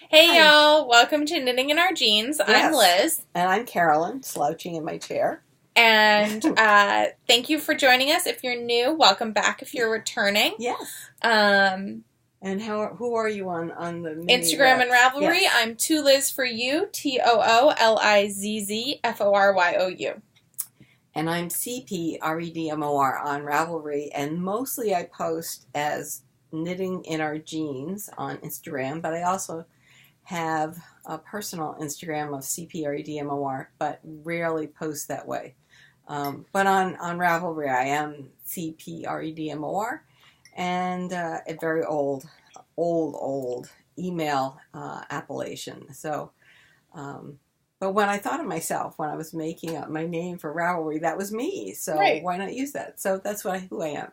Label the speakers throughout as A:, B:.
A: Hey
B: Hi.
A: y'all, welcome to Knitting in Our Jeans. I'm
B: Yes.
A: Liz,
B: And I'm Carolyn, slouching in my chair.
A: and thank you for joining us. If you're new, welcome back if you're returning.
B: Yes.
A: Um,
B: And who are you on the
A: Instagram and Ravelry,
B: Yes.
A: I'm Toolizzforyou, Toolizzforyou.
B: And I'm cpredmor on Ravelry, and mostly I post as Knitting in Our Jeans on Instagram, but I also have a personal Instagram of cpredmor, but rarely post that way. But on Ravelry, I am cpredmor, and a very old email appellation. So, but when I thought of myself, when I was making up my name for Ravelry, that was me. So
A: Right.
B: Why not use that? So that's who I am.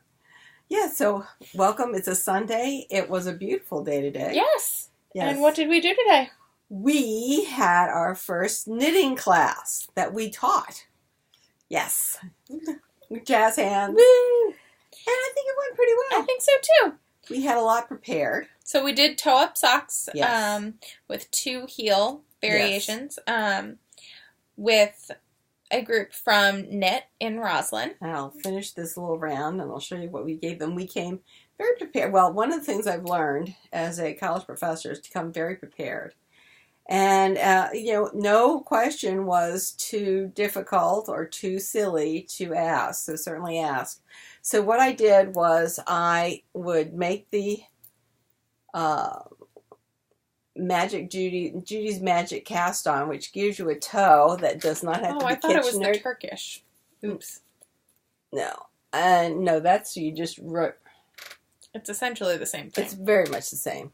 B: Yeah, so welcome. It's a Sunday. It was a beautiful day today.
A: Yes.
B: Yes.
A: And what did we do today?
B: We had our first knitting class that we taught. Yes. Jazz hands.
A: Woo!
B: And I think it went pretty well.
A: I think so too.
B: We had a lot prepared.
A: So we did toe-up socks
B: Yes.
A: with 2 heel variations with a group from Knit in Roslyn.
B: And I'll finish this little round and I'll show you what we gave them. We came very prepared. Well, one of the things I've learned as a college professor is to come very prepared. And, no question was too difficult or too silly to ask. So certainly ask. So what I did was I would make the Judy's Magic Cast On, which gives you a toe that does not have to be
A: I thought it was the
B: Kitchener.
A: Turkish. Oops.
B: No, no, that's you just wrote.
A: It's essentially the same thing.
B: It's very much the same.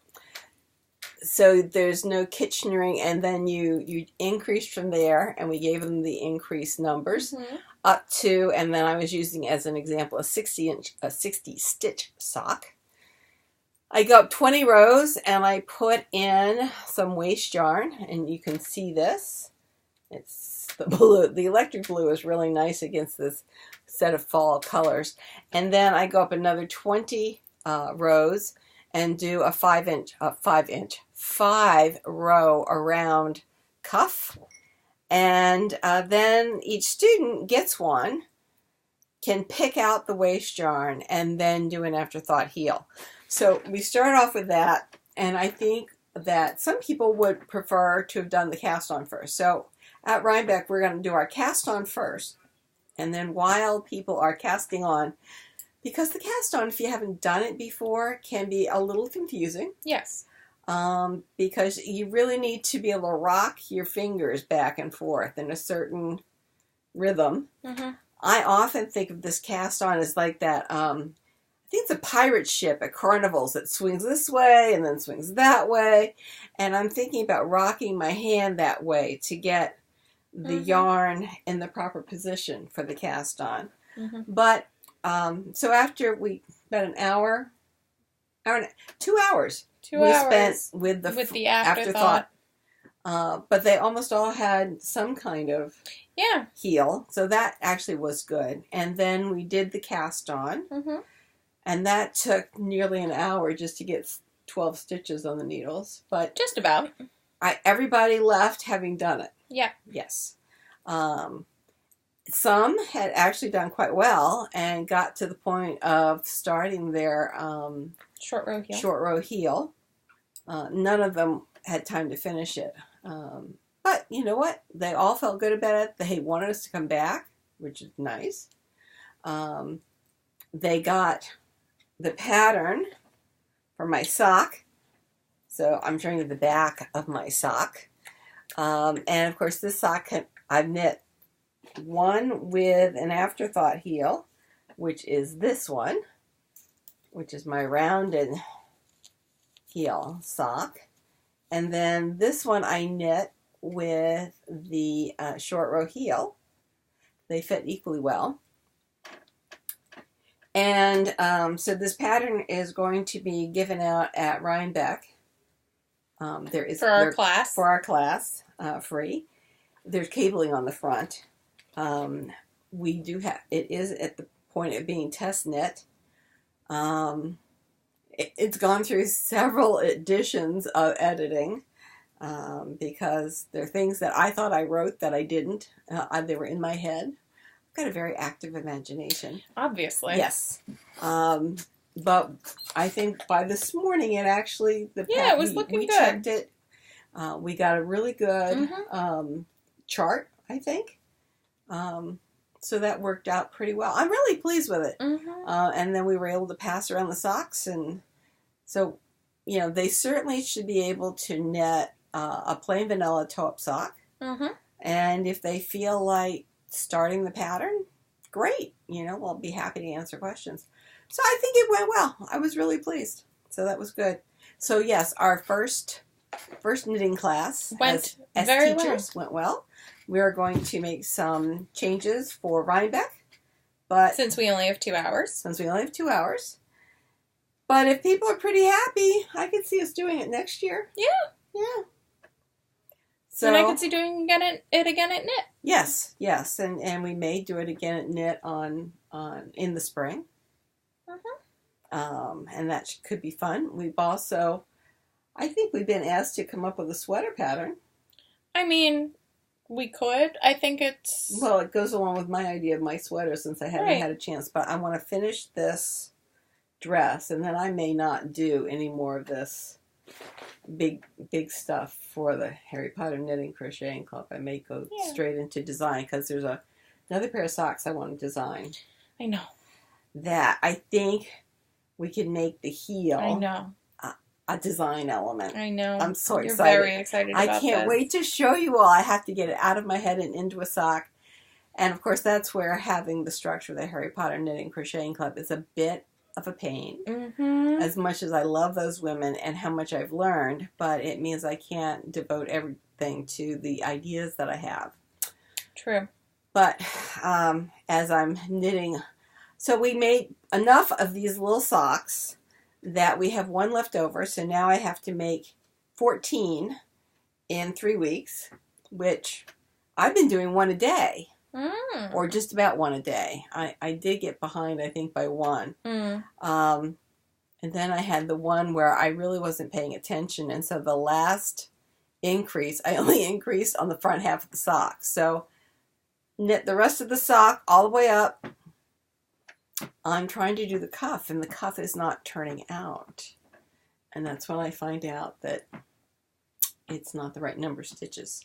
B: So there's no Kitchenering, and then you increased from there, and we gave them the increased numbers up to, and then I was using as an example a 60 stitch sock. I go up 20 rows, and I put in some waste yarn, and you can see this. It's the blue. The electric blue is really nice against this set of fall colors. And then I go up another 20 rows and do a 5-row around cuff. And then each student gets one, can pick out the waste yarn, and then do an afterthought heel. So we start off with that, and I think that some people would prefer to have done the cast on first. So at Rhinebeck, we're going to do our cast on first, and then while people are casting on, because the cast on, if you haven't done it before, can be a little confusing.
A: Yes.
B: Because you really need to be able to rock your fingers back and forth in a certain rhythm.
A: Mm-hmm.
B: I often think of this cast on as like that, I think it's a pirate ship at carnivals that swings this way and then swings that way. And I'm thinking about rocking my hand that way to get the yarn in the proper position for the cast on.
A: Mm-hmm.
B: But, so after about an hour, 2 hours.
A: 2
B: we
A: hours
B: spent with the afterthought. But they almost all had some kind of heel, so that actually was good. And then we did the cast on, and that took nearly an hour just to get 12 stitches on the needles. But
A: just about.
B: Everybody left having done it.
A: Yeah.
B: Yes. Some had actually done quite well and got to the point of starting their
A: short row heel.
B: None of them had time to finish it. But you know what? They all felt good about it. They wanted us to come back, which is nice. They got the pattern for my sock. So I'm showing you the back of my sock. And of course this sock I've knit one with an afterthought heel, which is this one, which is my rounded heel sock. And then this one I knit with the short row heel. They fit equally well. And so this pattern is going to be given out at Rhinebeck. For our class, free. There's cabling on the front. We do have, it is at the point of being test knit. It's gone through several editions of editing, because there are things that I thought I wrote that I didn't. They were in my head. I've got a very active imagination.
A: Obviously.
B: Yes. But I think by this morning, it actually,
A: it was looking
B: we
A: good.
B: checked it. We got a really good chart, I think. So that worked out pretty well. I'm really pleased with it. And then we were able to pass around the socks. And so, they certainly should be able to knit a plain vanilla toe-up sock. And if they feel like starting the pattern, great. We'll be happy to answer questions. So I think it went well. I was really pleased. So that was good. So yes, our first knitting class
A: went
B: as
A: very
B: teachers went well. We are going to make some changes for Rhinebeck, but
A: since we only have 2 hours.
B: But if people are pretty happy, I could see us doing it next year. Yeah. So
A: and I could see doing it again at knit.
B: Yes, and we may do it again at knit on in the spring. And that could be fun. We've also, I think we've been asked to come up with a sweater pattern.
A: I mean, we could. I think it's...
B: Well, it goes along with my idea of my sweater since I haven't had a chance. But I want to finish this dress, and then I may not do any more of this big stuff for the Harry Potter Knitting Crocheting Club. I may go straight into design because there's another pair of socks I want to design.
A: I know.
B: That I think we can make the heel.
A: I know.
B: A design element.
A: I know.
B: I'm so excited.
A: You're very excited about
B: I can't wait to show you all. I have to get it out of my head and into a sock. And of course, that's where having the structure of the Harry Potter Knitting Crocheting Club is a bit of a pain. As much as I love those women and how much I've learned, but it means I can't devote everything to the ideas that I have.
A: True.
B: But as I'm knitting, so we made enough of these little socks that we have one left over. So now I have to make 14 in 3 weeks, which I've been doing one a day. Or just about one a day. I did get behind, I think, by one. And then I had the one where I really wasn't paying attention. And so the last increase, I only increased on the front half of the sock. So knit the rest of the sock all the way up. I'm trying to do the cuff, and the cuff is not turning out. And that's when I find out that it's not the right number of stitches.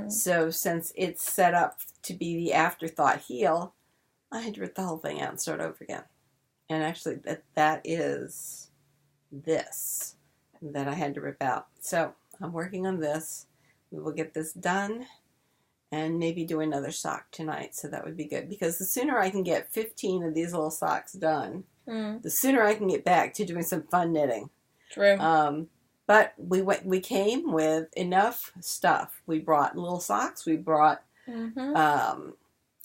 B: So since it's set up to be the afterthought heel, I had to rip the whole thing out and start over again. And actually that is this that I had to rip out. So I'm working on this. We will get this done and maybe do another sock tonight. So that would be good, because the sooner I can get 15 of these little socks done, the sooner I can get back to doing some fun knitting.
A: True.
B: But we came with enough stuff. We brought little socks. We brought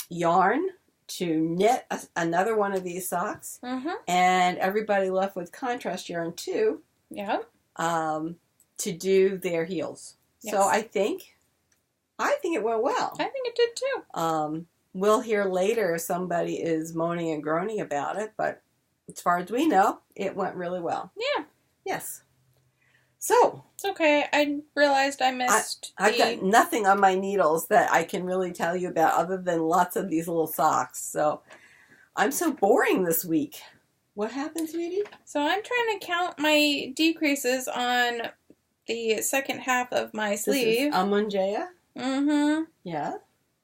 B: yarn to knit another one of these socks. And everybody left with contrast yarn too.
A: Yeah.
B: To do their heels. Yes. So I think it went well.
A: I think it did too.
B: We'll hear later if somebody is moaning and groaning about it, but as far as we know, it went really well.
A: Yeah.
B: Yes. So.
A: It's okay. I realized I missed
B: I've got nothing on my needles that I can really tell you about other than lots of these little socks. So I'm so boring this week. What happened, sweetie?
A: So I'm trying to count my decreases on the second half of my sleeve.
B: This is Aumangea? Yeah.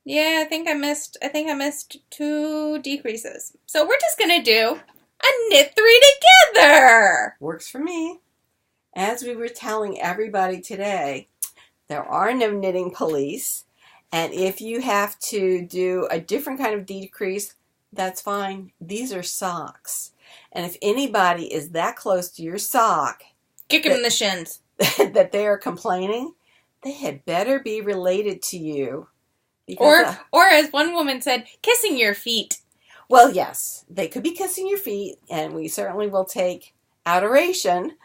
A: Yeah, I think I missed 2 decreases. So we're just gonna do a knit 3 together.
B: Works for me. As we were telling everybody today, there are no knitting police, and if you have to do a different kind of decrease, that's fine. These are socks. And if anybody is that close to your sock,
A: kick them in the shins.
B: That they are complaining, they had better be related to you. Because,
A: or as one woman said, kissing your feet.
B: Well, yes, they could be kissing your feet, and we certainly will take adoration.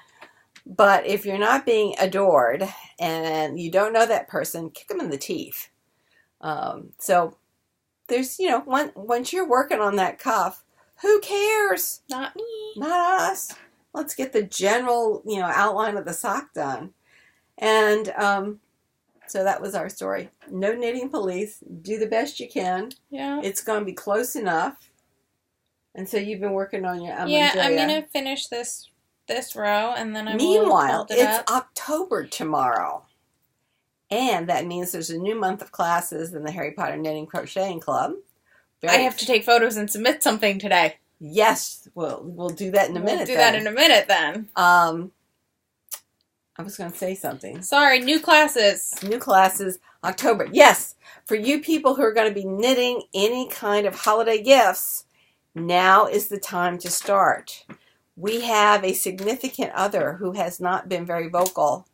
B: But if you're not being adored and you don't know that person, kick them in the teeth. So there's, once you're working on that cuff, who cares?
A: Not me.
B: Not us. Let's get the general, outline of the sock done. And So that was our story. No knitting police. Do the best you can.
A: Yeah.
B: It's going to be close enough. And so you've been working on your Aumangea.
A: Yeah, I'm going to finish this row, and then
B: Meanwhile,
A: will
B: it's October tomorrow. And that means there's a new month of classes in the Harry Potter Knitting Crocheting Club.
A: I have to take photos and submit something today.
B: Yes, we'll do that in a minute.
A: We'll do that in a minute then.
B: I was going to say something.
A: Sorry, new classes.
B: New classes, October. Yes, for you people who are going to be knitting any kind of holiday gifts, now is the time to start. We have a significant other who has not been very vocal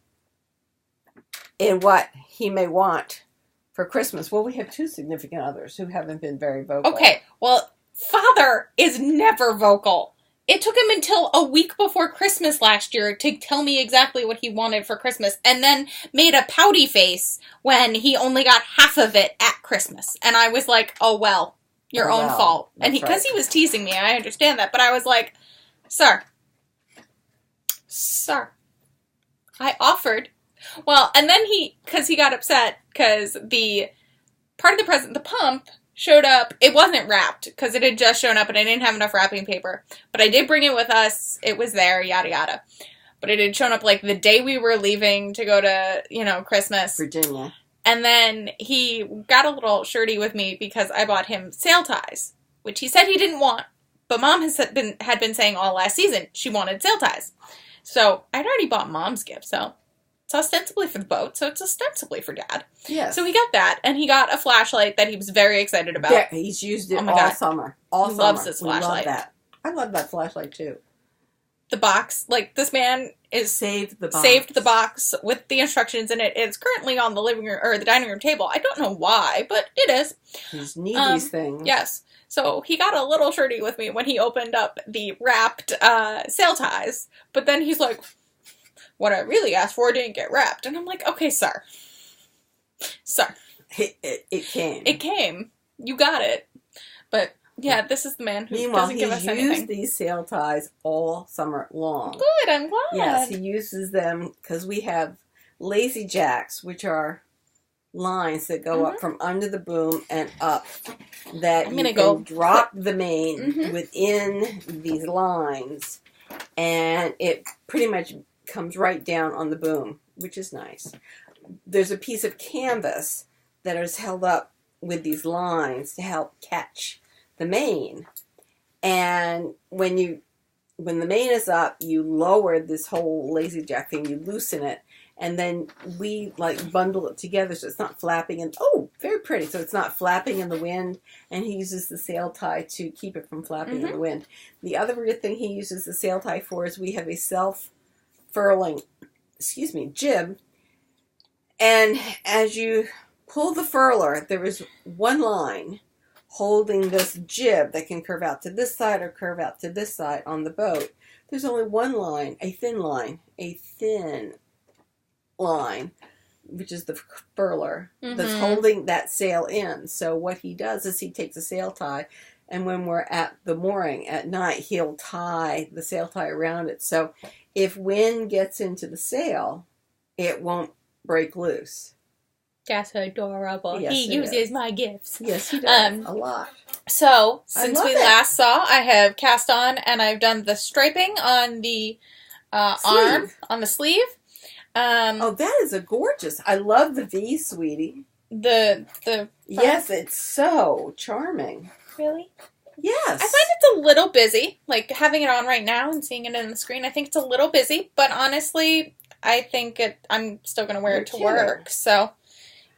B: in what he may want for Christmas. Well, we have two significant others who haven't been very vocal.
A: Okay, well, Father is never vocal. It took him until a week before Christmas last year to tell me exactly what he wanted for Christmas, and then made a pouty face when he only got half of it at Christmas. And I was like, oh, well, your own fault. And because he was teasing me, I understand that, but I was like, Sir, I offered. Well, and then because he got upset, because the part of the present, the pump, showed up. It wasn't wrapped because it had just shown up and I didn't have enough wrapping paper. But I did bring it with us. It was there, yada yada. But it had shown up like the day we were leaving to go to, Christmas.
B: Virginia.
A: And then he got a little shirty with me because I bought him sail ties, which he said he didn't want. But Mom had been saying all last season she wanted sail ties. So I'd already bought Mom's gift, so it's ostensibly for the boat, so it's ostensibly for Dad.
B: Yes.
A: So he got that, and he got a flashlight that he was very excited about.
B: Yeah, he's used it all summer. He
A: loves this flashlight.
B: Love that. I love that flashlight, too.
A: The box, this man is
B: saved the
A: box with the instructions in it. It's currently on the living room, or the dining room table. I don't know why, but it is.
B: He's need these things.
A: Yes. So he got a little shirty with me when he opened up the wrapped sail ties, but then he's like, what I really asked for didn't get wrapped. And I'm like, okay, sir.
B: It came.
A: It came. You got it. But, yeah, this is the man who doesn't give us anything.
B: Meanwhile, he used these sail ties all summer long.
A: Good, I'm glad.
B: Yes, he uses them because we have lazy jacks, which are lines that go up from under the boom and up that you can drop the mane within these lines. And it pretty much comes right down on the boom, which is nice. There's a piece of canvas that is held up with these lines to help catch the mane. And when the mane is up, you lower this whole lazy jack thing, you loosen it, and then we bundle it together so it's not flapping and very pretty. So it's not flapping in the wind, and he uses the sail tie to keep it from flapping in the wind. The other weird thing he uses the sail tie for is we have a self-furling, jib, and as you pull the furler, there is one line holding this jib that can curve out to this side or curve out to this side on the boat. There's only one line, a thin line, which is the furler, that's holding that sail in. So what he does is he takes a sail tie, and when we're at the mooring at night, he'll tie the sail tie around it. So if wind gets into the sail, it won't break loose.
A: That's adorable.
B: Yes,
A: he uses my gifts.
B: Yes, he does. A lot.
A: So, since we last saw, I have cast on and I've done the striping on the arm, on the sleeve.
B: That is a gorgeous. I love the V, sweetie. Yes, it's so charming.
A: Really?
B: Yes.
A: I find it's a little busy, having it on right now and seeing it in the screen. I think it's a little busy, but honestly, I think I'm still going to wear it to work. So,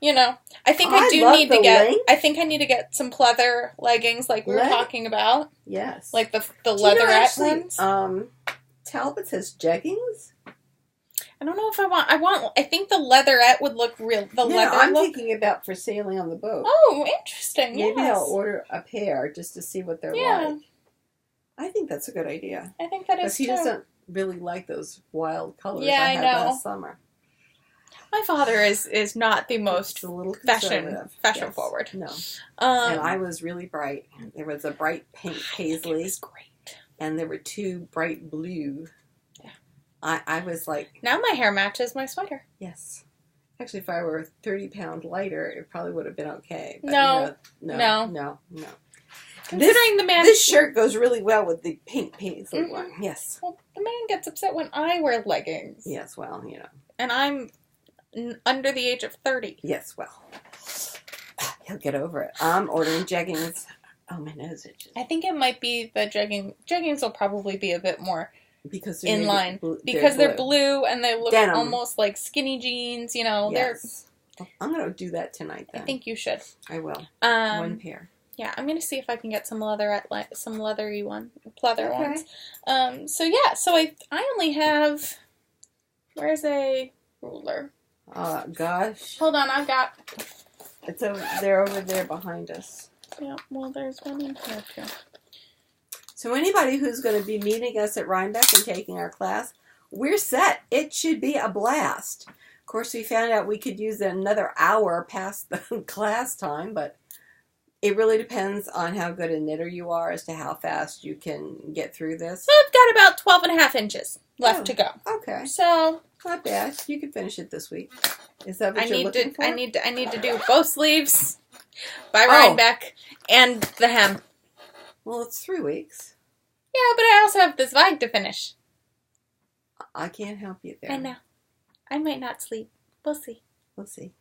A: I think I think I need to get some pleather leggings like we were talking about.
B: Yes.
A: Like the leatherette ones.
B: Talbot has jeggings?
A: I don't know if I think the leatherette would look real.
B: I'm thinking about for sailing on the boat.
A: Oh, interesting.
B: Maybe I'll order a pair just to see what they're like. I think that's a good idea.
A: I think that is too.
B: Because he doesn't really like those wild colors
A: I
B: had last summer.
A: My father is not the most
B: a little
A: fashion forward.
B: No. And I was really bright. There was a bright pink paisley. It was great. And there were two bright blue. Yeah. I was like...
A: Now my hair matches my sweater.
B: Yes. Actually, if I were 30 pounds lighter, it probably would have been okay. But,
A: No.
B: No.
A: Considering the man...
B: This shirt goes really well with the pink paisley one. Yes.
A: Well, the man gets upset when I wear leggings.
B: Yes, well,
A: And I'm under the age of 30.
B: Yes, well. He'll get over it. I'm ordering jeggings. Oh, my nose itches.
A: I think it might be the jeggings. Jeggings will probably be a bit more
B: because
A: in line. Because they're blue and they look
B: denim.
A: Almost like skinny jeans,
B: Yes. I'm going to do that tonight then.
A: I think you should.
B: I will. One pair.
A: Yeah, I'm going to see if I can get some leathery pleather ones. So I only have... Where's a ruler?
B: Gosh.
A: Hold on, I've got...
B: They're over there behind us.
A: Yeah, well, there's one in here, too.
B: So anybody who's going to be meeting us at Rhinebeck and taking our class, we're set. It should be a blast. Of course, we found out we could use another hour past the class time, but it really depends on how good a knitter you are as to how fast you can get through this.
A: So I've got about 12 and a half inches left to go.
B: Okay.
A: So...
B: Not bad. You can finish it this week. Is that what you're looking for?
A: I need to do both sleeves by Rhinebeck and the hem.
B: Well, it's 3 weeks.
A: Yeah, but I also have the Zweig to finish.
B: I can't help you there.
A: I know. I might not sleep. We'll see.
B: We'll see.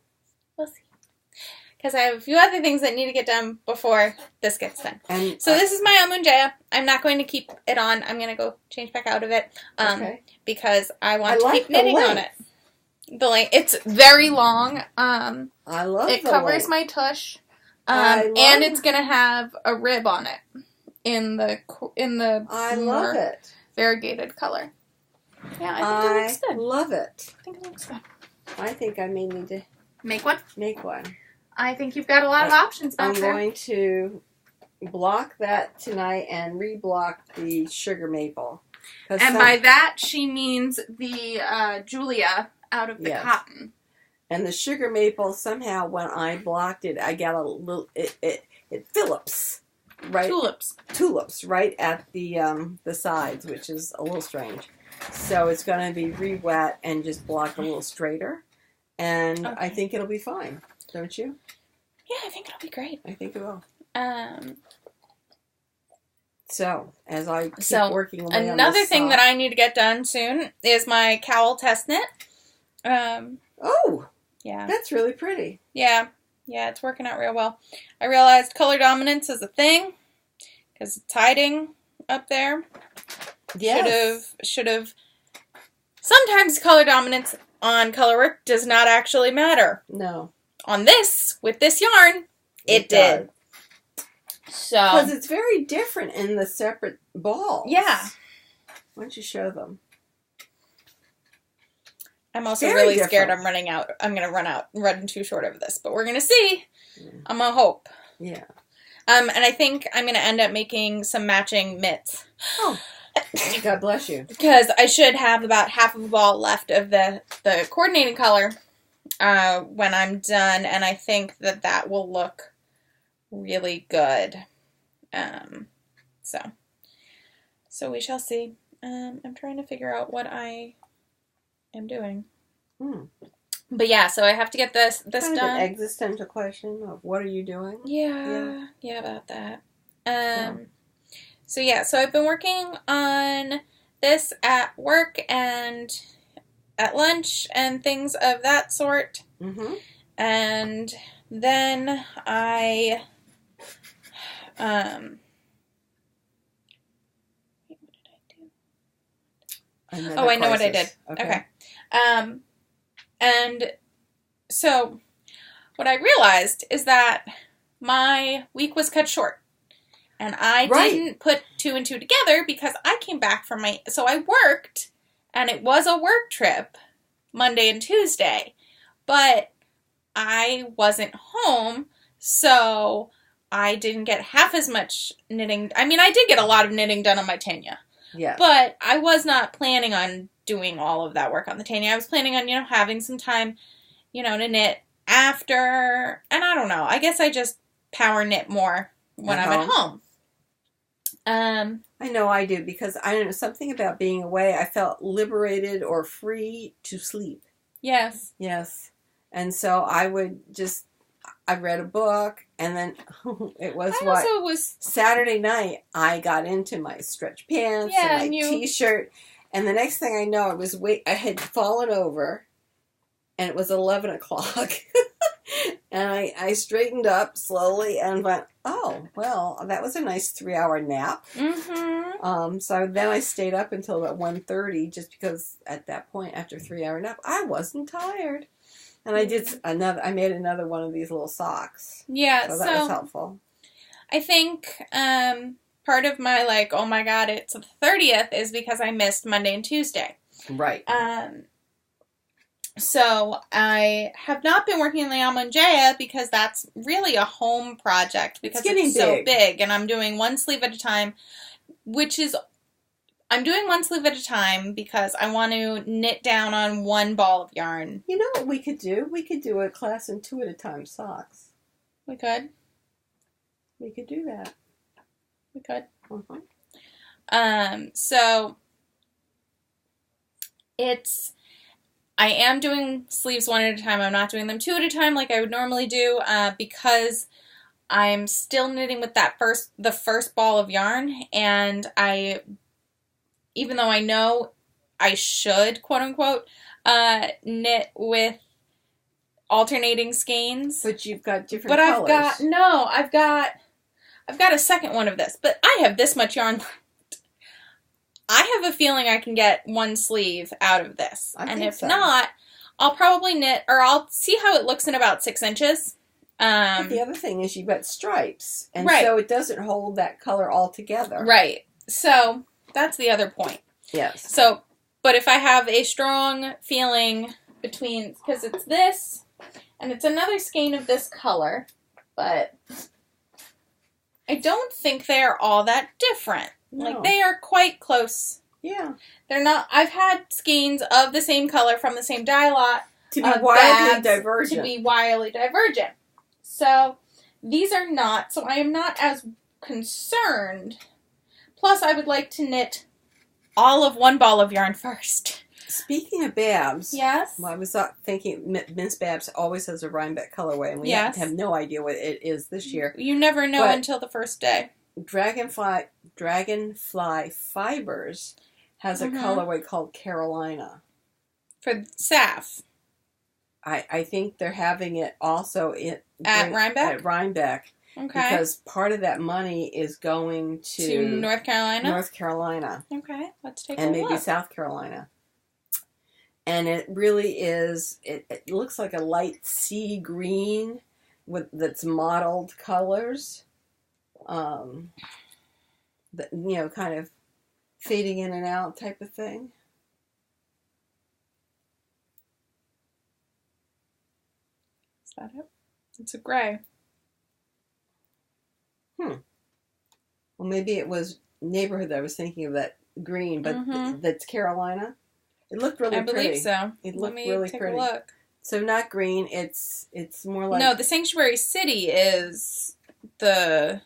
A: Because I have a few other things that need to get done before this gets done.
B: And
A: so this is my Aumangea. I'm not going to keep it on. I'm going to go change back out of it. Because I want to keep knitting on it. The length. It's very long.
B: I love it.
A: It covers my tush. And it's going to have a rib on it. In the
B: I love it.
A: Variegated color. Yeah, I think it looks good.
B: I love it.
A: I think it looks good.
B: I think I may need to
A: make one. I think you've got a lot of options back there.
B: I'm going to block that tonight and reblock the sugar maple.
A: And by that, she means the Julia out of the cotton.
B: And the sugar maple, somehow, when I blocked it, I got a little, it Phillips, right? Tulips, right at the sides, which is a little strange. So it's going to be re-wet and just block a little straighter. And I think it'll be fine. Don't you?
A: Yeah, I think it'll be great.
B: I think it will. So, as I keep working away on this
A: another thing that I need to get done soon is my cowl test knit. Yeah.
B: That's really pretty.
A: Yeah. Yeah, it's working out real well. I realized color dominance is a thing because it's hiding up there.
B: Yes.
A: Should have. Sometimes color dominance on color work does not actually matter.
B: No.
A: With this yarn, it did. So.
B: Because it's very different in the separate balls.
A: Yeah.
B: Why don't you show them?
A: I'm also really scared I'm running out. I'm going to run too short of this, but we're going to see. Yeah. I'm going to hope.
B: Yeah.
A: And I think I'm going to end up making some matching mitts.
B: Oh. God bless you.
A: Because I should have about half of a ball left of the coordinating color when I'm done, and I think that will look really good. So we shall see. I'm trying to figure out what I am doing. But yeah, so I have to get this
B: kind
A: done.
B: Of an existential question of what are you doing?
A: Yeah, about that. So I've been working on this at work and at lunch and things of that sort.
B: Mm-hmm.
A: And then I, what did I do? I know what I did. Okay. And so what I realized is that my week was cut short. And I didn't put 2 and 2 together because I came back from so I worked, and it was a work trip, Monday and Tuesday, but I wasn't home, so I didn't get half as much knitting. I mean, I did get a lot of knitting done on my Tegna.
B: Yeah.
A: But I was not planning on doing all of that work on the Tegna. I was planning on, having some time, to knit after, and I don't know. I guess I just power knit more when I'm at home.
B: I know I do, because I don't know, something about being away, I felt liberated or free to sleep.
A: Yes.
B: Yes. And so I read a book, and then it was Saturday night, I got into my stretch pants and my t-shirt, and the next thing I know, I had fallen over, and it was 11 o'clock. And I straightened up slowly and went, oh, well, that was a nice 3-hour nap.
A: Mm-hmm.
B: So then I stayed up until about 1:30, just because at that point, after a 3-hour nap, I wasn't tired. And I made another one of these little socks.
A: Yeah,
B: so that was helpful.
A: I think part of my, like, oh my god, it's the 30th is because I missed Monday and Tuesday.
B: Right.
A: So I have not been working on the Aumangea because that's really a home project because it's so big. And I'm doing one sleeve at a time, I'm doing one sleeve at a time because I want to knit down on one ball of yarn.
B: You know what we could do? We could do a class in 2 at a time socks.
A: We could.
B: We could do that.
A: We could.
B: Uh-huh.
A: So I am doing sleeves 1 at a time. I'm not doing them 2 at a time like I would normally do because I'm still knitting with the first ball of yarn, and even though I know I should, quote unquote, knit with alternating skeins.
B: But you've got different colors.
A: I've got a second one of this, but I have this much yarn left. I have a feeling I can get one sleeve out of this. And if not, I'll probably knit, or I'll see how it looks in about 6 inches.
B: But the other thing is you've got stripes, and so it doesn't hold that color all together.
A: Right. So that's the other point.
B: Yes.
A: So, but if I have a strong feeling between, because it's this, and it's another skein of this color, but I don't think they are all that different.
B: No.
A: Like, they are quite close.
B: Yeah.
A: They're not, I've had skeins of the same color from the same dye lot.
B: To be wildly divergent.
A: So, these are not, so I am not as concerned. Plus, I would like to knit all of one ball of yarn first.
B: Speaking of Babs,
A: yes.
B: Well, I was thinking Miss Babs always has a Rhinebeck colorway, and we have no idea what it is this year.
A: You never know until the first day.
B: Dragonfly Fibers has a colorway called Carolina.
A: For Saf.
B: I think they're having it also
A: at Rhinebeck?
B: At Rhinebeck.
A: Okay.
B: Because part of that money is going to
A: North Carolina?
B: North Carolina.
A: Okay, let's take a look.
B: And maybe South Carolina. And it really is, it looks like a light sea green that's mottled colors. Kind of fading in and out type of thing.
A: Is that it? It's a gray.
B: Well, maybe it was neighborhood that I was thinking of, that green, but that's Carolina. It looked really pretty.
A: I believe so.
B: It looked really pretty. Let me take a look. So not green, it's more like...
A: No, the Sanctuary City is I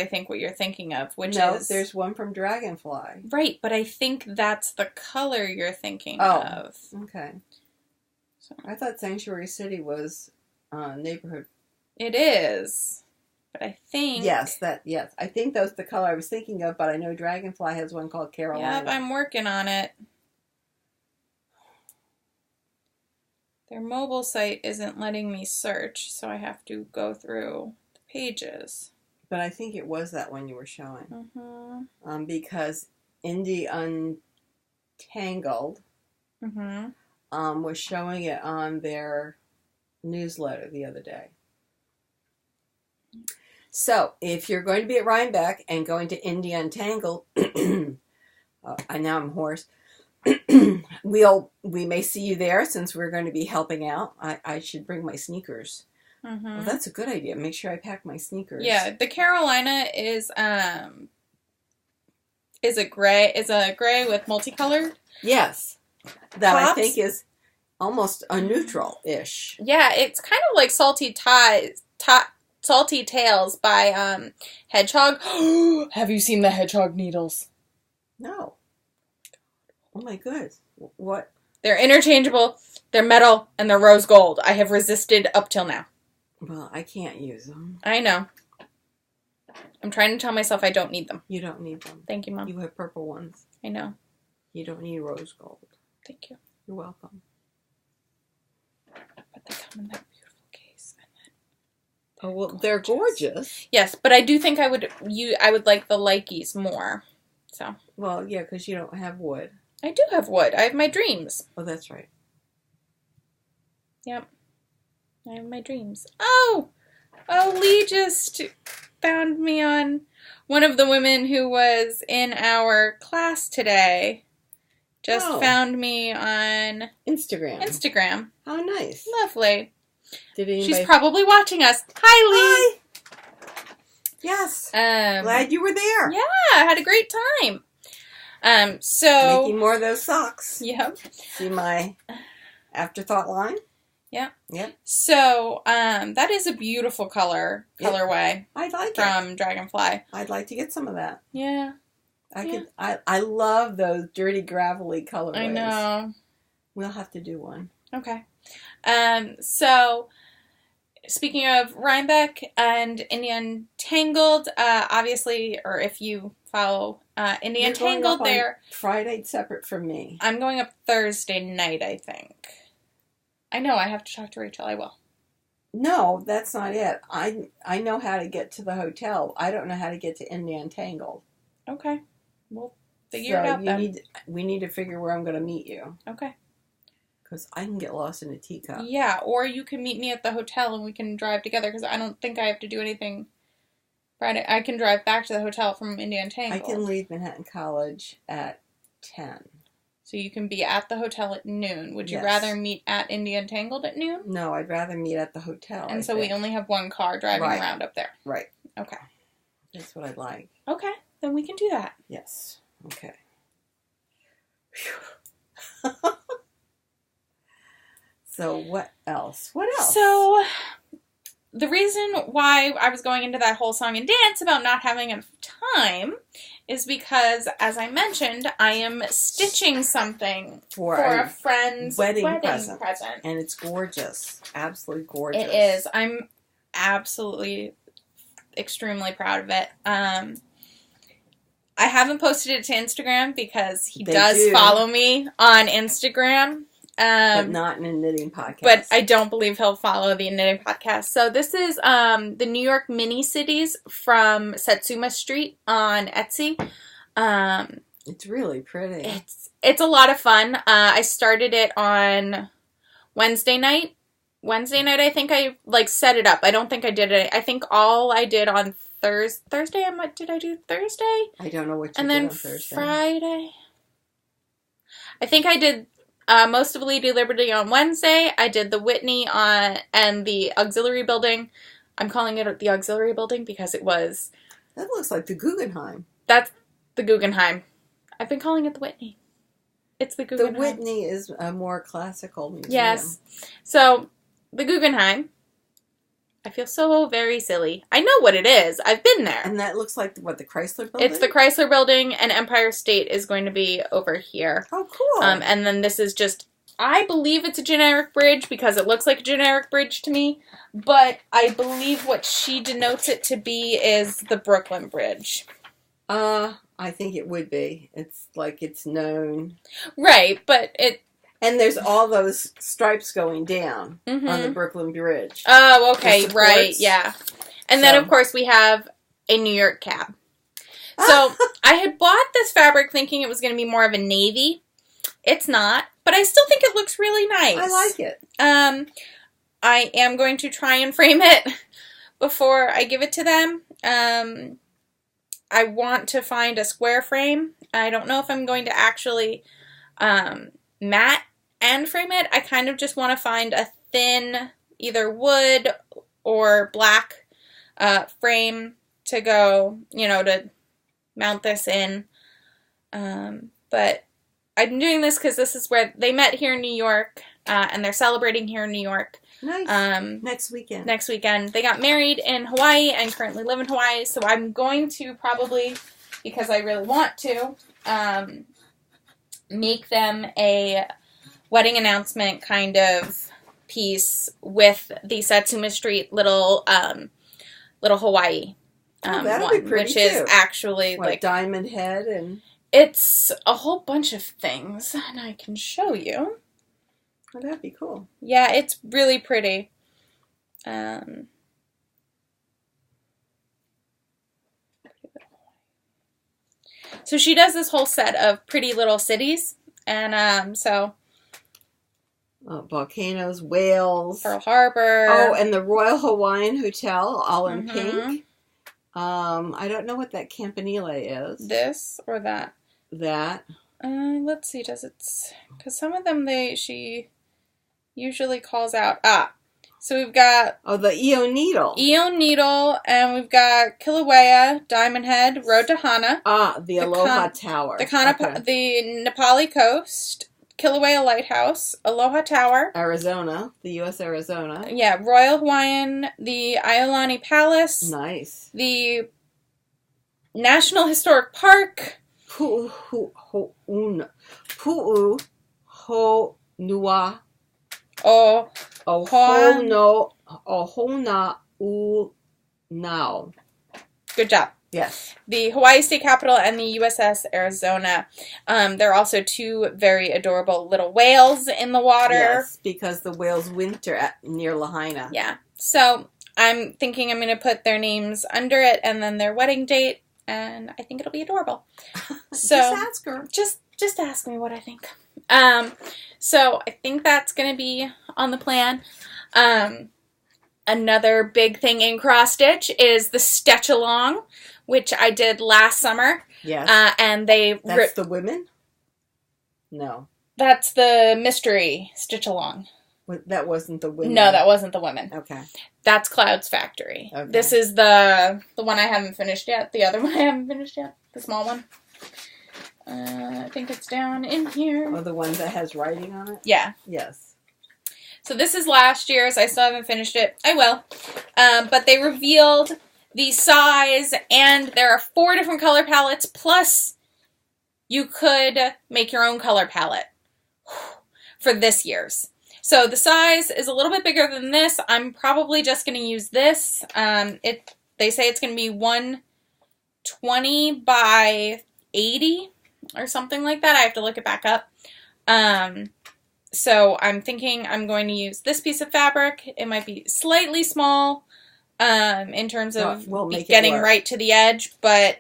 A: think, what you're thinking of, which is...
B: there's one from Dragonfly.
A: Right, but I think that's the color you're thinking of.
B: Okay. So I thought Sanctuary City was neighborhood.
A: It is, but I think...
B: Yes. I think that's the color I was thinking of, but I know Dragonfly has one called Carolina.
A: Yep, I'm working on it. Their mobile site isn't letting me search, so I have to go through the pages.
B: But I think it was that one you were showing.
A: Mm-hmm.
B: Because Indie Untangled was showing it on their newsletter the other day. So, if you're going to be at Rhinebeck and going to Indie Untangled, now I'm hoarse, we may see you there since we're going to be helping out. I should bring my sneakers. Well, that's a good idea. Make sure I pack my sneakers.
A: Yeah, the Carolina is a gray with multicolored.
B: Yes, that
A: tops.
B: I think is almost a neutral-ish.
A: Yeah, it's kind of like Salty Tales by Hedgehog. Have you seen the Hedgehog needles?
B: No. Oh my goodness. What?
A: They're interchangeable. They're metal and they're rose gold. I have resisted up till now.
B: Well, I can't use them.
A: I know. I'm trying to tell myself I don't need them.
B: You don't need them.
A: Thank you, Mom.
B: You have purple ones.
A: I know.
B: You don't need rose gold.
A: Thank you.
B: You're welcome.
A: But they come in that beautiful case.
B: Oh, well, they're gorgeous.
A: Yes, but I do think I would like the Likies more. So.
B: Well, yeah, because you don't have wood.
A: I do have wood. I have my dreams.
B: Oh, that's right.
A: Yep. I have my dreams. Oh, Lee just found me on one of the women who was in our class today. Just found me on Instagram.
B: How nice.
A: Lovely.
B: Did anybody...
A: She's probably watching us. Hi, Lee.
B: Hi. Yes.
A: Glad
B: you were there.
A: Yeah, I had a great time. So
B: making more of those socks.
A: Yep.
B: See my afterthought line?
A: Yep. So, that is a beautiful colorway.
B: I like it.
A: From Dragonfly.
B: I'd like to get some of that.
A: Yeah.
B: I love those dirty, gravelly colorways.
A: I know.
B: We'll have to do one.
A: Okay. So, speaking of Rhinebeck and Indian Tangled, obviously, or if you follow Indian Tangled there.
B: Friday separate from me.
A: I'm going up Thursday night, I think. I know, I have to talk to Rachel. I will.
B: No, that's not it. I know how to get to the hotel. I don't know how to get to Indian Tangled.
A: Okay. We'll figure it out then.
B: We need to figure where I'm going to meet you.
A: Okay.
B: Because I can get lost in a teacup.
A: Yeah, or you can meet me at the hotel and we can drive together because I don't think I have to do anything Friday. I can drive back to the hotel from Indian Tangled.
B: I can leave Manhattan College at 10.
A: So you can be at the hotel at noon. Would you rather meet at Indian Tangled at noon?
B: No, I'd rather meet at the hotel.
A: And so we only have one car driving around up there.
B: Right.
A: Okay.
B: That's what I'd like.
A: Okay. Then we can do that.
B: Yes. Okay. So what else?
A: So the reason why I was going into that whole song and dance about not having enough time is because, as I mentioned, I am stitching something for a friend's wedding present.
B: And it's gorgeous. Absolutely gorgeous.
A: It is. I'm absolutely extremely proud of it. I haven't posted it to Instagram because he does follow me on Instagram.
B: But not in a knitting podcast.
A: But I don't believe he'll follow the knitting podcast. So this is the New York mini cities from Satsma Street on Etsy.
B: It's really pretty.
A: It's a lot of fun. I started it on Wednesday night. I think I set it up. I don't think I did it. I think all I did on Thursday. What did I do Thursday?
B: I don't know what you
A: did
B: on Thursday.
A: Friday. I think I did most of Lady Liberty on Wednesday. I did the Whitney and the auxiliary building. I'm calling it the auxiliary building because it was...
B: That looks like the Guggenheim.
A: That's the Guggenheim. I've been calling it the Whitney. It's the Guggenheim.
B: The Whitney is a more classical museum.
A: Yes. So, the Guggenheim. I feel so very silly. I know what it is. I've been there.
B: And that looks like, what, the Chrysler Building?
A: It's the Chrysler Building, and Empire State is going to be over here.
B: Oh, cool.
A: And then this is just, I believe it's a generic bridge because it looks like a generic bridge to me, but I believe what she denotes it to be is the Brooklyn Bridge.
B: I think it would be. It's like it's known.
A: Right, but it...
B: And there's all those stripes going down on the Brooklyn Bridge.
A: Oh, okay, right, yeah. And then, of course, we have a New York cab. So, I had bought this fabric thinking it was going to be more of a navy. It's not, but I still think it looks really nice.
B: I like it.
A: I am going to try and frame it before I give it to them. I want to find a square frame. I don't know if I'm going to actually matte and frame it. I kind of just want to find a thin, either wood or black frame to go, to mount this in. But I'm doing this because this is where they met here in New York, and they're celebrating here in New York.
B: Nice. Next weekend.
A: They got married in Hawaii and currently live in Hawaii, so I'm going to probably, because I really want to, make them a wedding announcement kind of piece with the Satsuma Street little Hawaii
B: that'll
A: one,
B: be pretty
A: which
B: too.
A: is actually
B: what,
A: like
B: diamond head and
A: it's a whole bunch of things, and I can show you.
B: oh, that'd be cool.
A: Yeah, it's really pretty. So she does this whole set of pretty little cities, and so
B: volcanoes, whales,
A: Pearl Harbor.
B: oh, and the Royal Hawaiian Hotel, all in pink. I don't know what that campanile is.
A: This or that?
B: That.
A: Let's see. Does it? Because some of them she usually calls out. So we've got
B: the Eo Needle.
A: Eo Needle, and we've got Kilauea, Diamond Head, Road to Hana.
B: The Aloha Tower.
A: The Nepali Coast, Kilauea Lighthouse, Aloha Tower.
B: Arizona, the U.S. Arizona.
A: Yeah, Royal Hawaiian, the Iolani Palace.
B: Nice.
A: The National Historic Park.
B: Pu'u Honua. Ohona Now.
A: Good job.
B: Yes.
A: The Hawaii State Capitol and the USS Arizona. There are also two very adorable little whales in the water.
B: Yes, because the whales winter near Lahaina.
A: Yeah. So I'm thinking I'm going to put their names under it and then their wedding date, and I think it'll be adorable. So
B: just ask her.
A: Just ask me what I think. So I think that's going to be on the plan. Another big thing in cross stitch is the stitch along, which I did last summer.
B: Yes.
A: And
B: that's the women? No.
A: That's the mystery stitch along.
B: That wasn't the women.
A: No, that wasn't the women.
B: Okay.
A: That's Cloud's Factory.
B: Okay.
A: This is the one I haven't finished yet. The other one I haven't finished yet. The small one. I think it's down in here.
B: Oh, the one that has writing on it?
A: Yeah.
B: Yes.
A: So this is last year's. I still haven't finished it. I will. But they revealed the size, and there are 4 different color palettes, plus you could make your own color palette for this year's. So the size is a little bit bigger than this. I'm probably just going to use this. They say it's going to be 120 by 80 or something like that. I have to look it back up. So I'm thinking I'm going to use this piece of fabric. It might be slightly small in terms of getting right to the edge, but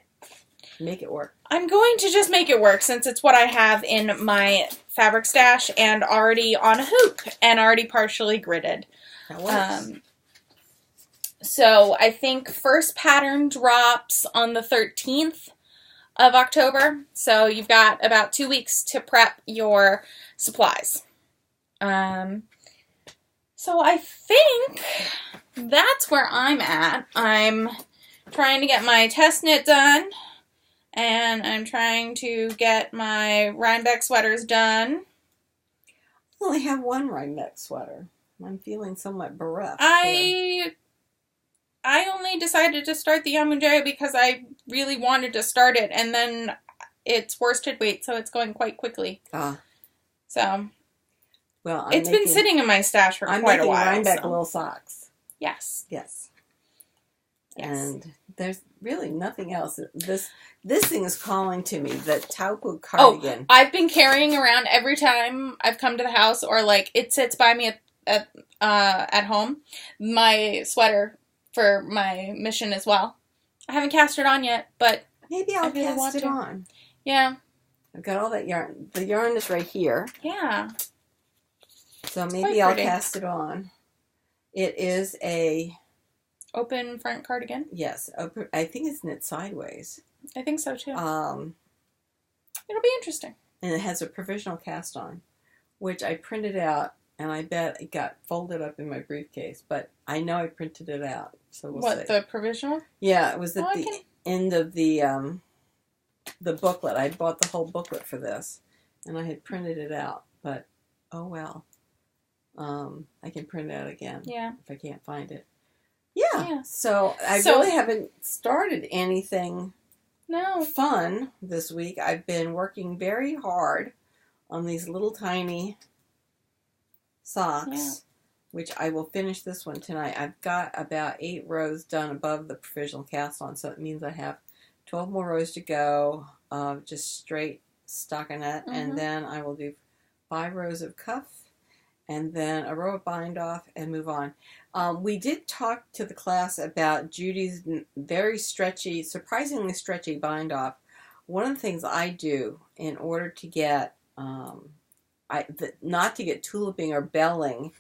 B: make it work.
A: I'm going to just make it work since it's what I have in my fabric stash and already on a hoop and already partially gridded.
B: That works.
A: So I think first pattern drops on the 13th of October. So you've got about 2 weeks to prep your supplies. So I think that's where I'm at. I'm trying to get my test knit done, and I'm trying to get my Rhinebeck sweaters done.
B: I only have one Rhinebeck sweater. I'm feeling somewhat bereft.
A: I only decided to start the Aumangea because I really wanted to start it, and then it's worsted weight, so it's going quite quickly. So,
B: well,
A: it's been sitting in my stash for quite a while.
B: I'm making Rhinebeck little socks.
A: Yes.
B: Yes. And there's really nothing else. This thing is calling to me, the Taupo cardigan.
A: Oh, I've been carrying around every time I've come to the house, or like it sits by me at home, my sweater for my mission as well. I haven't cast it on yet, but
B: maybe I'll cast it on.
A: Yeah.
B: I've got all that yarn. The yarn is right here.
A: Yeah.
B: So maybe I'll cast it on. It is a
A: open front cardigan.
B: Yes, I think it's knit sideways.
A: I think so too. It'll be interesting.
B: And it has a provisional cast on, which I printed out, and I bet it got folded up in my briefcase. But I know I printed it out, so we'll see.
A: What, the provisional?
B: Yeah, it was at the end of the booklet. I bought the whole booklet for this, and I had printed it out. But oh well. I can print it out again.
A: Yeah.
B: If I can't find it. Yeah. So I really haven't started anything fun this week. I've been working very hard on these little tiny socks, which I will finish this one tonight. I've got about 8 rows done above the provisional cast on, so it means I have 12 more rows to go of just straight stockinette, and then I will do 5 rows of cuff, and then a row of bind off, and move on. We did talk to the class about Judy's very stretchy, surprisingly stretchy bind off. One of the things I do in order to get, not to get tuliping or belling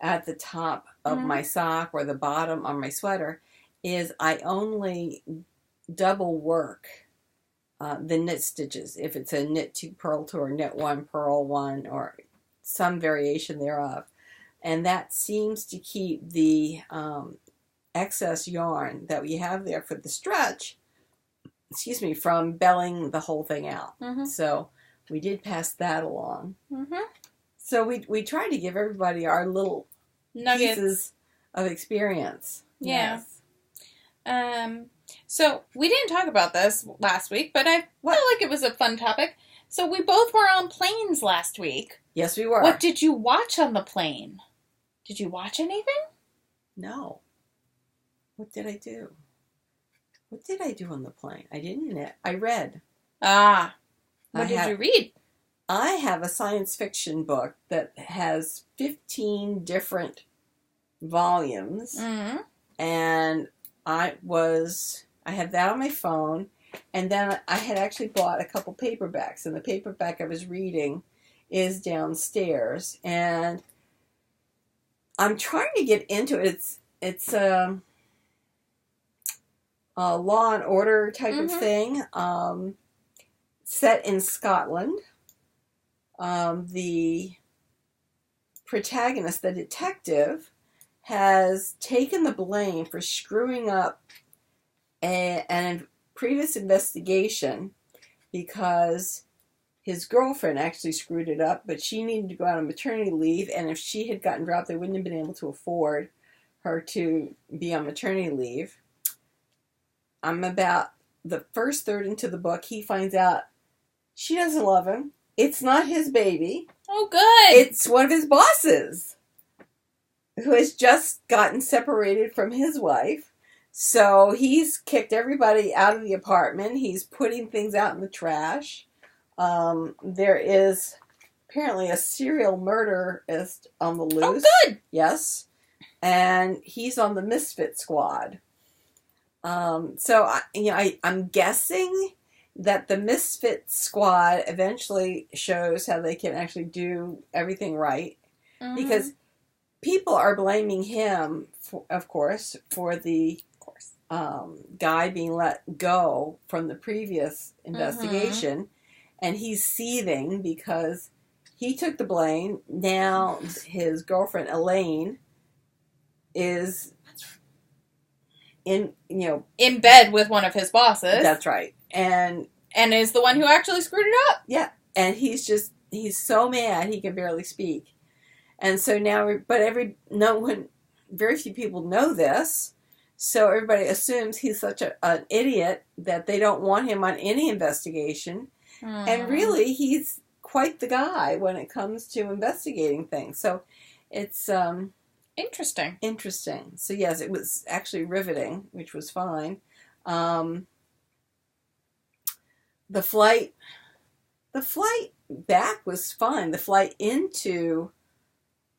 B: at the top of my sock or the bottom on my sweater, is I only double work the knit stitches. If it's a knit 2 purl 2 or knit 1 purl 1 or some variation thereof. And that seems to keep the excess yarn that we have there for the stretch, from belling the whole thing out. So we did pass that along. So we tried to give everybody our little nuggets pieces of experience.
A: Yeah. Yes. So we didn't talk about this last week, but I feel like it was a fun topic. So we both were on planes last week.
B: Yes, we were.
A: What did you watch on the plane? Did you watch anything?
B: No. What did I do? What did I do on the plane? I didn't knit. I read.
A: What did you read?
B: I have a science fiction book that has 15 different volumes. And I had that on my phone. And then I had actually bought a couple paperbacks. And the paperback I was reading is downstairs. And I'm trying to get into it. It's a Law and Order type of thing, set in Scotland. The protagonist, the detective, has taken the blame for screwing up a previous investigation because his girlfriend actually screwed it up, but she needed to go out on maternity leave, and if she had gotten dropped, they wouldn't have been able to afford her to be on maternity leave. I'm about the first third into the book. He finds out she doesn't love him. It's not his baby.
A: Oh, good.
B: It's one of his bosses who has just gotten separated from his wife. So he's kicked everybody out of the apartment. He's putting things out in the trash. There is apparently a serial murderist on the loose.
A: Oh, good.
B: Yes. And he's on the misfit squad. So I'm guessing that the misfit squad eventually shows how they can actually do everything right. Because people are blaming him, of course, for the guy being let go from the previous investigation. And he's seething because he took the blame. Now his girlfriend, Elaine, is in
A: bed with one of his bosses.
B: That's right. And
A: is the one who actually screwed it up.
B: Yeah. And he's so mad he can barely speak. And so now, very few people know this. So everybody assumes he's such an idiot that they don't want him on any investigation. And really, he's quite the guy when it comes to investigating things. So it's
A: interesting.
B: So yes, it was actually riveting, which was fine. The flight back was fine. The flight into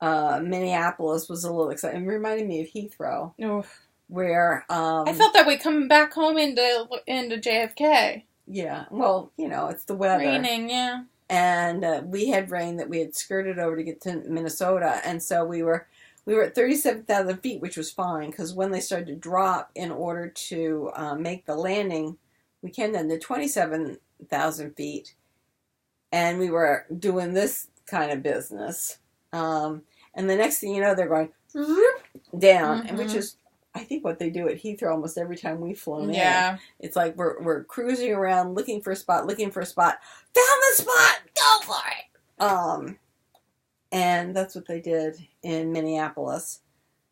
B: Minneapolis was a little exciting. It reminded me of Heathrow.
A: Oof.
B: Where
A: I felt that way coming back home into JFK.
B: Yeah, well, it's the weather.
A: Raining, yeah.
B: And we had rain that we had skirted over to get to Minnesota, and so we were at 37,000 feet, which was fine, because when they started to drop in order to make the landing, we came down to 27,000 feet, and we were doing this kind of business. And the next thing you know, they're going down, and which is, I think, what they do at Heathrow almost every time we've flown in. It's like we're cruising around looking for a spot. Found the spot! Go for it! And that's what they did in Minneapolis.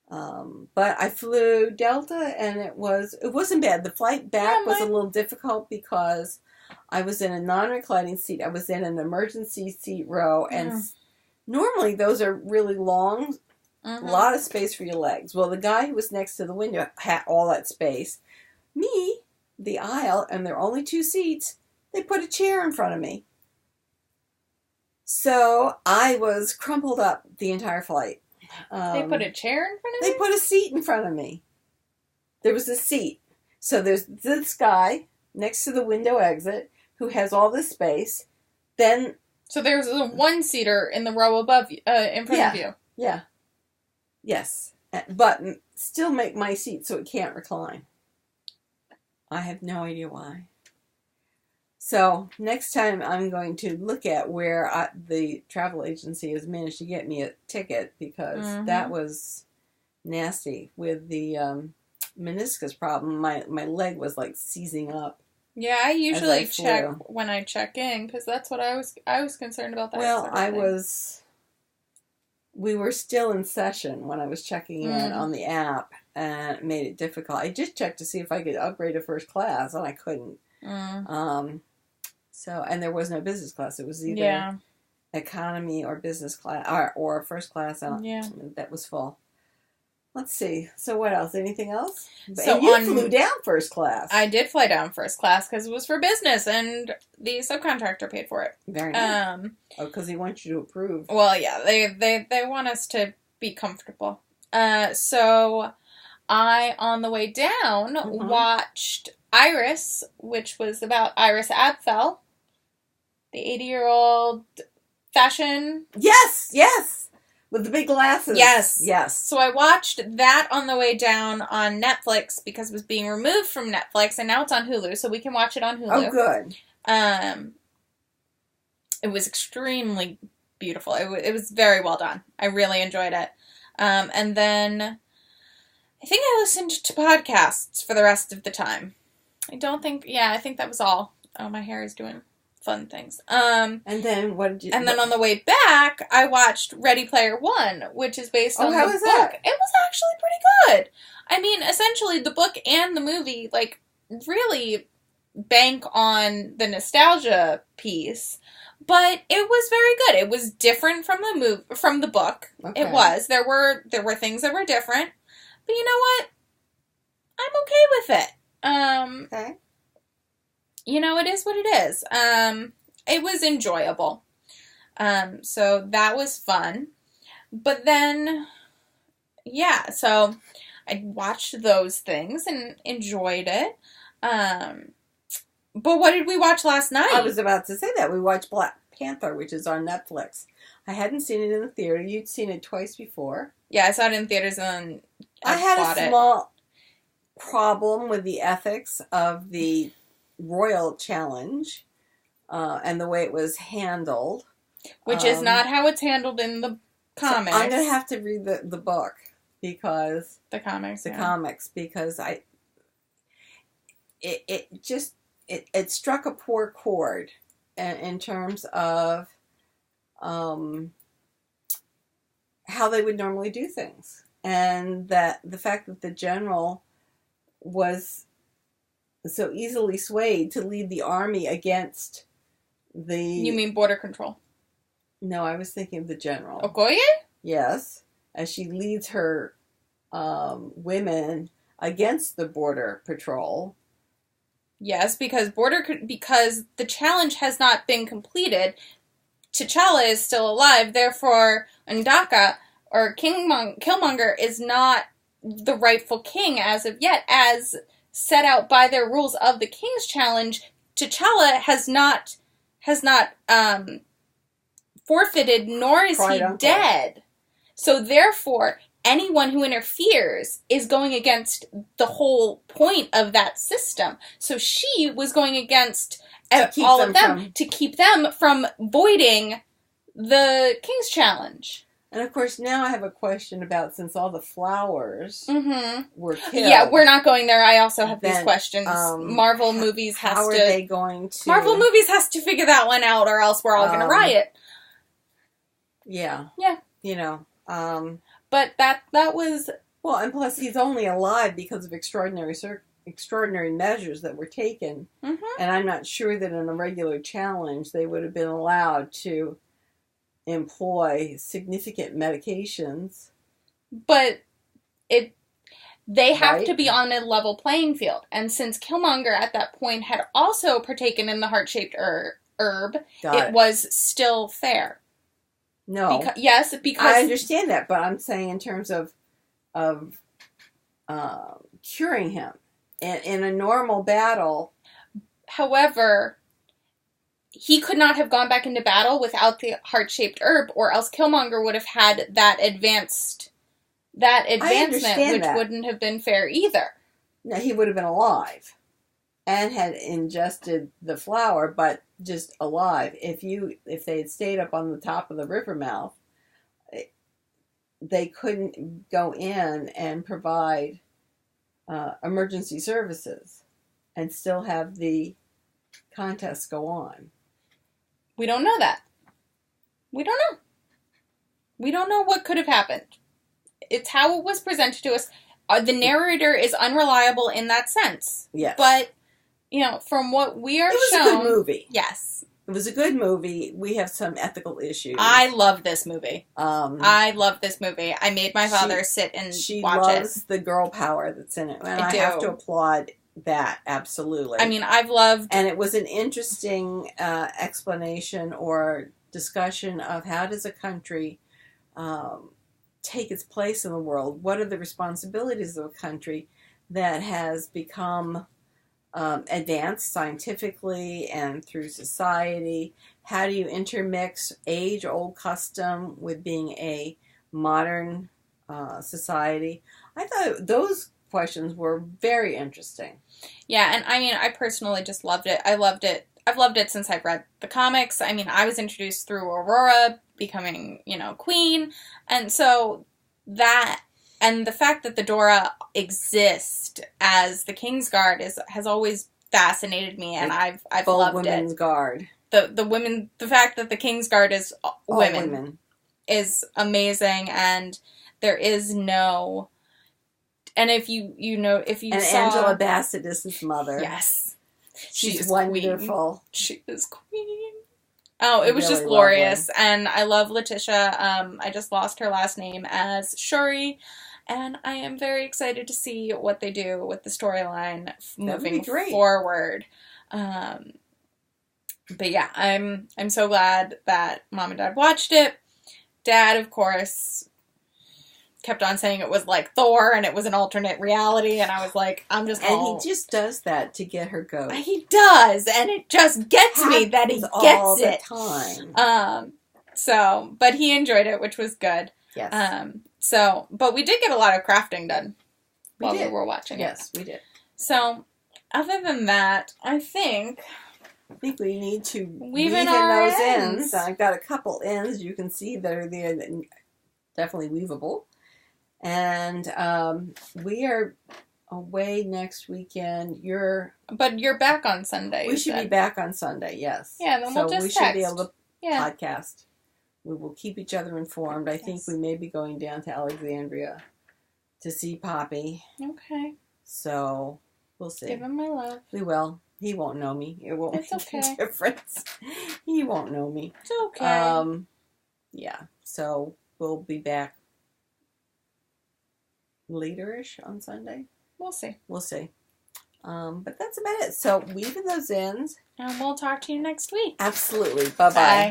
B: But I flew Delta, and it wasn't bad. The flight back was a little difficult because I was in a non-reclining seat. I was in an emergency seat row, and Normally, those are really long, a
A: Mm-hmm.
B: lot of space for your legs. Well, the guy who was next to the window had all that space. Me, the aisle, and there are only 2 seats, they put a chair in front of me. So I was crumpled up the entire flight.
A: They put a chair in front of
B: They
A: you?
B: put a seat in front of me. There was a seat. So there's this guy next to the window exit who has all this space. Then...
A: So there's a one-seater in the row above you, in front of you.
B: Yeah. Yes. But still make my seat so it can't recline. I have no idea why. So next time I'm going to look at where the travel agency has managed to get me a ticket, because that was nasty with the meniscus problem. My leg was like seizing up.
A: Yeah, I usually check when I check in, because that's what I was concerned about. That
B: well,
A: sort of thing.
B: We were still in session when I was checking in on the app, and it made it difficult. I just checked to see if I could upgrade to first class, and I couldn't. So, and there was no business class. It was either economy or business class, or first class, and that was full. Let's see. So what else? Anything else? So and you flew down first class.
A: I did fly down first class because it was for business, and the subcontractor paid for it.
B: Very nice. Because he wants you to approve.
A: Well, yeah, they want us to be comfortable. So I, on the way down, watched Iris, which was about Iris Apfel, the 80-year-old fashion.
B: Yes. With the big glasses.
A: Yes. So I watched that on the way down on Netflix because it was being removed from Netflix, and now it's on Hulu, so we can watch it on Hulu.
B: Oh, good.
A: It was extremely beautiful. It was very well done. I really enjoyed it. And then I think I listened to podcasts for the rest of the time. I think that was all. Oh, my hair is doing fun things. And
B: then what did you...
A: And then on the way back, I watched Ready Player One, which is based on the book.
B: How was that?
A: It was actually pretty good. I mean, essentially, the book and the movie, like, really bank on the nostalgia piece, but it was very good. It was different from the book. Okay. It was. There were things that were different, but you know what? I'm okay with it.
B: Okay.
A: You know, it is what it is. It was enjoyable. So that was fun. But then, yeah, so I watched those things and enjoyed it. But what did we watch last night?
B: I was about to say that. We watched Black Panther, which is on Netflix. I hadn't seen it in the theater. You'd seen it twice before.
A: Yeah, I saw it in theaters and
B: I had a small problem with the ethics of the Royal Challenge and the way it was handled.
A: Which is not how it's handled in the comics.
B: So I'm going to have to read the book because...
A: The comics,
B: because it struck a poor chord in terms of how they would normally do things. And that the fact that the general was so easily swayed to lead the army against the...
A: You mean border control?
B: No, I was thinking of the general.
A: Okoye?
B: Yes. As she leads her women against the border patrol.
A: Yes, because the challenge has not been completed. T'Challa is still alive, therefore Ndaka, or Killmonger, is not the rightful king as of yet, as set out by their rules of the King's Challenge. T'Challa has not forfeited, nor is he dead. So therefore, anyone who interferes is going against the whole point of that system. So she was going against all of them to keep them from voiding the King's Challenge.
B: And of course, now I have a question about, since all the flowers were killed.
A: Yeah, we're not going there. I also have these questions. Marvel Movies has to...
B: How are they going to...
A: Marvel Movies has to figure that one out, or else we're all going to riot.
B: Yeah.
A: Yeah.
B: You know.
A: But that was...
B: Well, and plus he's only alive because of extraordinary measures that were taken. And I'm not sure that in a regular challenge they would have been allowed to employ significant medications.
A: But they have
B: Right.
A: to be on a level playing field. And since Killmonger at that point had also partaken in the heart-shaped herb, it was still fair.
B: No.
A: Because
B: I understand that, but I'm saying in terms of curing him. In a normal battle.
A: However, he could not have gone back into battle without the heart-shaped herb, or else Killmonger would have had that advancement, which wouldn't have been fair either.
B: No, he would have been alive and had ingested the flower, but just alive. If they had stayed up on the top of the river mouth, they couldn't go in and provide emergency services and still have the contest go on.
A: We don't know that. We don't know. We don't know what could have happened. It's how it was presented to us. The narrator is unreliable in that sense.
B: Yes.
A: But, from what we are shown...
B: It was a good movie.
A: Yes.
B: It was a good movie. We have some ethical issues.
A: I love this movie. I love this movie. I made my father sit and watch it.
B: She loves the girl power that's in it. And I have to applaud that, absolutely.
A: I mean, I've loved...
B: And it was an interesting explanation or discussion of how does a country take its place in the world? What are the responsibilities of a country that has become advanced scientifically and through society? How do you intermix age-old custom with being a modern society? I thought those questions were very interesting.
A: Yeah, and I mean, I personally just loved it. I loved it. I've loved it since I've read the comics. I mean, I was introduced through Aurora becoming, queen. And so that, and the fact that the Dora exist as the Kingsguard has always fascinated me, and I've loved
B: women's
A: it.
B: Guard.
A: The fact that the Kingsguard is women,
B: women
A: is amazing, and there is no, and if you saw
B: Angela Bassett is his mother.
A: Yes.
B: She's wonderful.
A: Queen. She is queen. Oh, it was
B: really
A: just glorious.
B: lovely.
A: And I love Letitia. I just lost her last name as Shuri. And I am very excited to see what they do with the storyline moving forward. But yeah, I'm so glad that Mom and Dad watched it. Dad, of course, kept on saying it was like Thor and it was an alternate reality, and I was like,
B: And he just does that to get her goat.
A: He does, and it just gets me that he gets
B: all
A: it
B: the time.
A: But he enjoyed it, which was good.
B: Yes.
A: But we did get a lot of crafting done while we were watching it.
B: Yes, we did.
A: So, other than that, I think
B: we need to
A: weave
B: in
A: our
B: those
A: ends.
B: ends. I've got a couple ends you can see that are there, definitely weavable. And we are away next weekend.
A: But you're back on Sunday.
B: We should be back on Sunday, yes.
A: Yeah, then we'll just
B: we should be able to
A: Yeah.
B: podcast. We will keep each other informed. I think we may be going down to Alexandria to see Poppy.
A: Okay.
B: So we'll see.
A: Give him my love.
B: We will. He won't know me. It won't
A: It's
B: make
A: okay.
B: a difference. He won't know me.
A: It's okay.
B: Yeah. So we'll be back later-ish on Sunday.
A: We'll see.
B: We'll see. But that's about it. So weave in those ends.
A: And we'll talk to you next week.
B: Absolutely. Bye-bye.
A: Bye.